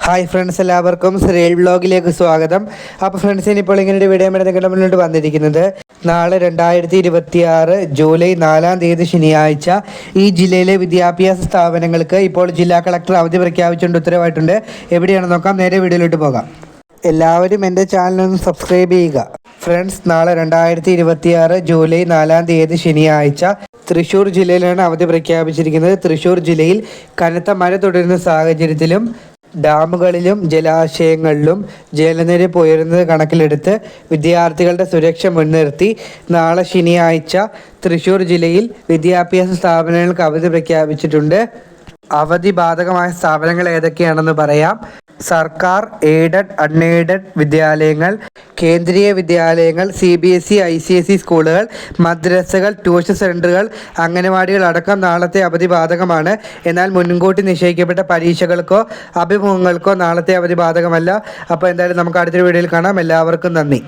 Hi friends, എല്ലാവർക്കും ശ്രീൽ വ്ലോഗിലേക്ക് സ്വാഗതം. അപ്പോൾ ഫ്രണ്ട്സ്, ഇനിയിപ്പോൾ ഇങ്ങനെ ഒരു വീഡിയോ നിങ്ങളുടെ മുന്നോട്ട് വന്നിരിക്കുന്നത് നാളെ 2026 ജൂലൈ 4 തീയതി ശനിയാഴ്ച ഈ ജില്ലയിലെ വിദ്യാഭ്യാസ സ്ഥാപനങ്ങൾക്ക് ഇപ്പോൾ ജില്ലാ കളക്ടർ അവധി പ്രഖ്യാപിച്ചുകൊണ്ട് ഉത്തരവായിട്ടുണ്ട്. എവിടെയാണെന്ന് നോക്കാം. നേരെ വീഡിയോയിലോട്ട് പോകാം. എല്ലാവരും എൻ്റെ ചാനലൊന്ന് സബ്സ്ക്രൈബ് ചെയ്യുക. ഫ്രണ്ട്സ്, നാളെ 2026 ജൂലൈ 4 തീയതി ശനിയാഴ്ച തൃശ്ശൂർ ജില്ലയിലാണ് അവധി പ്രഖ്യാപിച്ചിരിക്കുന്നത്. തൃശ്ശൂർ ജില്ലയിൽ കനത്ത മഴ തുടരുന്ന സാഹചര്യത്തിലും ഡാമുകളിലും ജലാശയങ്ങളിലും ജലനിരപ്പ് ഉയരുന്നത് കണക്കിലെടുത്ത് വിദ്യാർത്ഥികളുടെ സുരക്ഷ മുൻനിർത്തി നാളെ ശനിയാഴ്ച തൃശ്ശൂർ ജില്ലയിൽ വിദ്യാഭ്യാസ സ്ഥാപനങ്ങൾക്ക് അവധി പ്രഖ്യാപിച്ചിട്ടുണ്ട്. അവധി ബാധകമായ സ്ഥാപനങ്ങൾ ഏതൊക്കെയാണെന്ന് പറയാം. സർക്കാർ, എയ്ഡഡ്, അൺഎയ്ഡഡ് വിദ്യാലയങ്ങൾ, കേന്ദ്രീയ വിദ്യാലയങ്ങൾ, CBSE, ICSE സ്കൂളുകൾ, മദ്രസകൾ, ട്യൂഷൻ സെൻ്ററുകൾ, അംഗനവാടികൾ അടക്കം നാളത്തെ അവധി ബാധകമാണ്. എന്നാൽ മുൻകൂട്ടി നിശ്ചയിക്കപ്പെട്ട പരീക്ഷകൾക്കോ അഭിമുഖങ്ങൾക്കോ നാളത്തെ അവധി ബാധകമല്ല. അപ്പോൾ എന്തായാലും നമുക്ക് അടുത്തൊരു വീഡിയോയിൽ കാണാം. എല്ലാവർക്കും നന്ദി.